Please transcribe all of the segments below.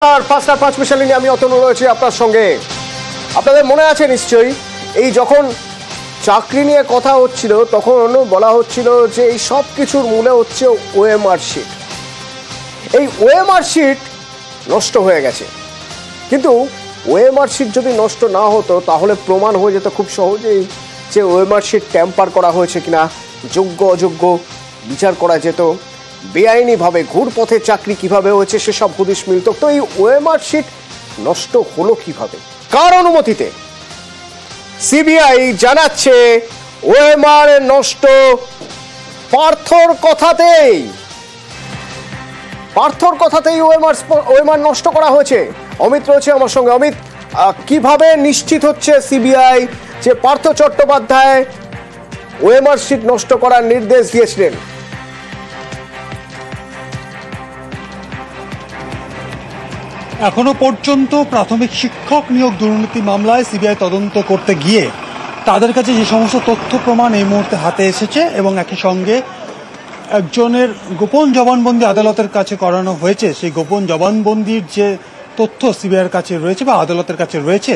আর 5টা 5 স্পেশাল নিয়ে আমি অতনু রয়েছি আপনার সঙ্গে। আপনাদের মনে আছে নিশ্চয়ই, এই যখন চাকরি নিয়ে কথা হচ্ছিল তখন বলা হচ্ছিল যে এই সব কিছুর মূলে হচ্ছে ওএমআর শিট। এই ওএমআর শিট নষ্ট হয়ে গেছে, কিন্তু ওএমআর শিট যদি নষ্ট না হতো তাহলে প্রমাণ হয়ে যেত খুব সহজেই যে ওএমআর শিট ট্যাম্পার করা হয়েছে কিনা, যোগ্য অযোগ্য বিচার করা যেত, বেআইনিভাবে ঘুরপথে চাকরি কিভাবে হয়েছে সেসব হদিশ মিলত। তো এই ওএমআর শিট নষ্ট হলো কিভাবে, কার অনুমতিতে? সিবিআই জানাচ্ছে ওএমআর নষ্ট পার্থর কথাতেই। পার্থর কথাতেই ওএমআর নষ্ট করা হয়েছে। অমিত রয়েছে আমার সঙ্গে। অমিত, কিভাবে নিশ্চিত হচ্ছে সিবিআই যে পার্থ চট্টোপাধ্যায় ওএমআর শিট নষ্ট করার নির্দেশ দিয়েছিলেন? এখনো পর্যন্ত প্রাথমিক শিক্ষক নিয়োগ দুর্নীতি মামলায় সিবিআই তদন্ত করতে গিয়ে তাদের কাছে যে সমস্ত তথ্য প্রমাণ এই মুহূর্তে হাতে এসেছে এবং একই সঙ্গে একজনের গোপন জবানবন্দি আদালতের কাছে করানো হয়েছে, সেই গোপন জবানবন্দির যে তথ্য সিবিআইয়ের কাছে রয়েছে বা আদালতের কাছে রয়েছে,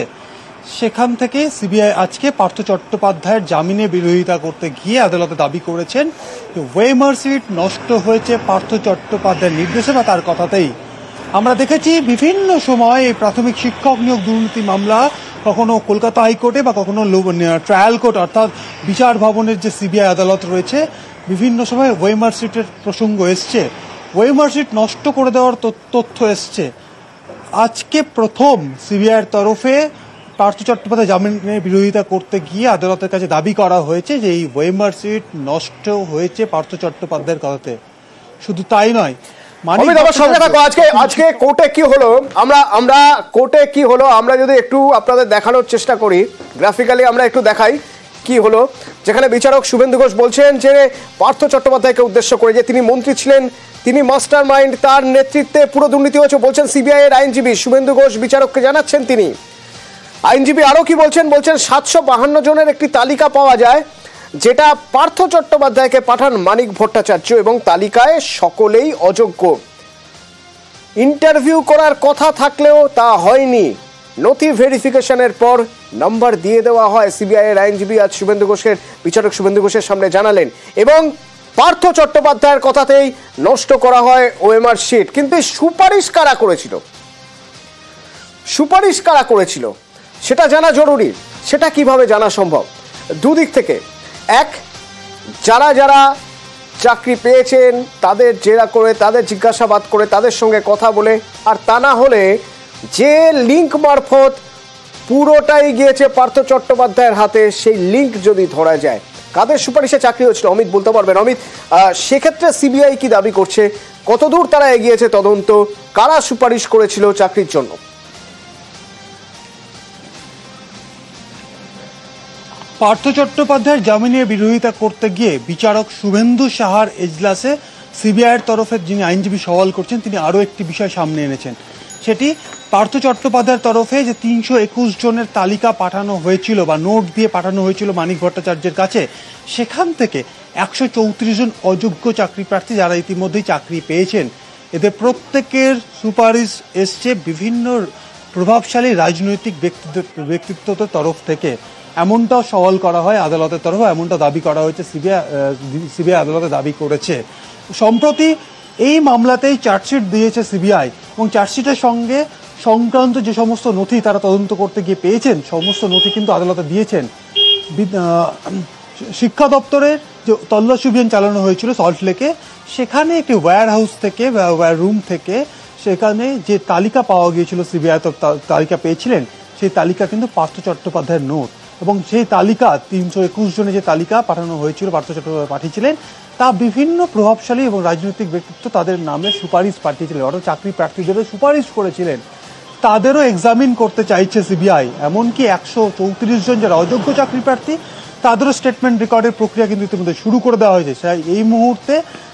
সেখান থেকে সিবিআই আজকে পার্থ চট্টোপাধ্যায়ের জামিনে বিরোধিতা করতে গিয়ে আদালতে দাবি করেছেন যে ওএমআর শিট নষ্ট হয়েছে পার্থ চট্টোপাধ্যায়ের নির্দেশে বা তার কথাতেই। আমরা দেখেছি বিভিন্ন সময় এই প্রাথমিক শিক্ষক নিয়োগ দুর্নীতি মামলা কখনো কলকাতা হাইকোর্টে বা কখনো ট্রায়াল কোর্ট অর্থাৎ বিচার ভবনের যে সিবিআই আদালত রয়েছে, বিভিন্ন সময় ওএমআর শিটের প্রসঙ্গ এসছে, ওএমআর শিট নষ্ট করে দেওয়ার তথ্য এসছে। আজকে প্রথম সিবিআইয়ের তরফে পার্থ চট্টোপাধ্যায় জামিনের বিরোধিতা করতে গিয়ে আদালতের কাছে দাবি করা হয়েছে যে এই ওএমআর শিট নষ্ট হয়েছে পার্থ চট্টোপাধ্যায়ের কথাতে। শুধু তাই নয়, আজকে কোর্টে কি হলো আমরা কোর্টে কি হলো আমরা যদি একটু আপনাদের দেখানোর চেষ্টা করি, গ্রাফিক্যালি আমরা একটু দেখাই কি হলো। যেখানে বিচারক শুভেন্দু ঘোষ বলছেন যে পার্থ চট্টোপাধ্যায়কে উদ্দেশ্য করে যে তিনি মন্ত্রী ছিলেন, তিনি মাস্টার মাইন্ড, তার নেতৃত্বে পুরো দুর্নীতি হয়েছে বলছেন সিবিআই এর আইনজীবী শুভেন্দু ঘোষ বিচারককে জানাচ্ছেন। তিনি আইনজীবী আরো কি বলছেন, 752 জনের একটি তালিকা পাওয়া যায় যেটা পার্থ চট্টোপাধ্যায়কে পাঠান মানিক ভট্টাচার্য এবং তালিকায় সকলেই অযোগ্য। ইন্টারভিউ করার কথা থাকলেও তা হয়নি, নথি ভেরিফিকেশনের পর নাম্বার দিয়ে দেওয়া হয়। সিবিআই এর আইনজীবী আজ বিচারক শুভেন্দু ঘোষের সামনে জানালেন এবং পার্থ চট্টোপাধ্যায়ের কথাতেই নষ্ট করা হয় ওএমআর শিট। কিন্তু সুপারিশ কারা করেছিল সেটা জানা জরুরি। সেটা কিভাবে জানা সম্ভব? দুদিক থেকে। এক, যারা যারা চাকরি পেয়েছেন তাদের জেরা করে, তাদের জিজ্ঞাসাবাদ করে, তাদের সঙ্গে কথা বলে, আর তা না হলে যে লিঙ্ক মারফত পুরোটাই গিয়েছে পার্থ চট্টোপাধ্যায়ের হাতে, সেই লিঙ্ক যদি ধরা যায়। কাদের সুপারিশে চাকরি হয়েছিল অমিত বলতে পারবেন? অমিত, সেক্ষেত্রে সিবিআই কি দাবি করছে, কতদূর তারা এগিয়েছে তদন্ত, কারা সুপারিশ করেছিল চাকরির জন্য? পার্থ চট্টোপাধ্যায়ের জামিনের বিরোধিতা করতে গিয়ে বিচারক শুভেন্দু সাহার এজলাসে সিবিআইয়ের তরফে যিনি আইনজীবী সওয়াল করছেন তিনি আরও একটি বিষয় সামনে এনেছেন। সেটি পার্থ চট্টোপাধ্যায়ের তরফে যে 321 জনের তালিকা পাঠানো হয়েছিল বা নোট দিয়ে পাঠানো হয়েছিল মানিক ভট্টাচার্যের কাছে, সেখান থেকে 134 জন অযোগ্য চাকরি প্রার্থী যারা ইতিমধ্যেই চাকরি পেয়েছেন, এদের প্রত্যেকের সুপারিশ এসছে বিভিন্ন প্রভাবশালী রাজনৈতিক ব্যক্তিত্বদের তরফ থেকে। এমনটাও সওয়াল করা হয় আদালতের তরফে, এমনটা দাবি করা হয়েছে। সিবিআই আদালতে দাবি করেছে। সম্প্রতি এই মামলাতেই চার্জশিট দিয়েছে সিবিআই এবং চার্জশিটের সঙ্গে সংক্রান্ত যে সমস্ত নথি তারা তদন্ত করতে গিয়ে পেয়েছেন, সমস্ত নথি কিন্তু আদালতে দিয়েছেন। শিক্ষা দপ্তরের যে তল্লাশি অভিযান চালানো হয়েছিল সল্টলেকে, সেখানে একটি ওয়্যার হাউস থেকে বা ওয়্যার রুম থেকে সেখানে যে তালিকা পাওয়া গিয়েছিল, সিবিআই তালিকা পেয়েছিলেন, সেই তালিকা কিন্তু পার্থ চট্টোপাধ্যায়ের নোট এবং সেই তালিকা 321 জনের যে তালিকা পাঠানো হয়েছিল, পার্থ চট্টোপাধ্যায় পাঠিয়েছিলেন, তা বিভিন্ন প্রভাবশালী এবং রাজনৈতিক ব্যক্তিত্ব তাদের নামে সুপারিশ পাঠিয়েছিলেন, অর্থাৎ চাকরি প্রার্থীদের সুপারিশ করেছিলেন। তাদেরও এক্সামিন করতে চাইছে সিবিআই। এমনকি 134 জন যারা অযোগ্য চাকরি প্রার্থী তাদেরও স্টেটমেন্ট রেকর্ডের প্রক্রিয়া কিন্তু ইতিমধ্যে শুরু করে দেওয়া হয়েছে। এই মুহূর্তে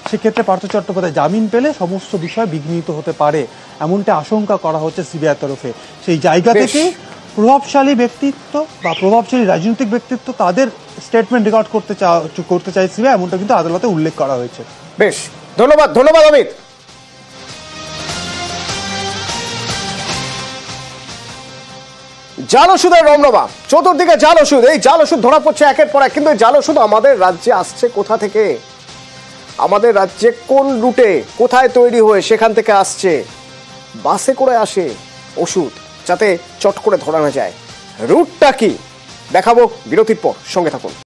সেক্ষেত্রে পার্থ চট্টোপাধ্যায় জামিন পেলে সমস্ত বিষয় বিঘ্নিত হতে পারে, এমনটা আশঙ্কা করা হচ্ছে সিবিআইয়ের তরফে। সেই জায়গা থেকে প্রভাবশালী ব্যক্তিত্ব বা প্রভাবশালী রাজনৈতিক ব্যক্তিত্ব তাদের স্টেটমেন্ট রেকর্ড করতে চাই সিবিআই, এমনটা কিন্তু আদালতে উল্লেখ করা হয়েছে। বেশ, ধন্যবাদ অমিত। জাল ওষুধের রমরমা, চতুর্দিকে জাল ওষুধ। এই জাল ওষুধ ধরা পড়ছে একের পর এক, কিন্তু এই জাল ওষুধ আমাদের রাজ্যে আসছে কোথা থেকে? আমাদের রাজ্যে কোন রুটে, কোথায় তৈরি হয়ে সেখান থেকে আসছে? বাসে করে আসে ওষুধ, যাতে চট করে ধরা না যায়। রুটটা কি দেখাবো বিরতির পর, সঙ্গে থাকুন।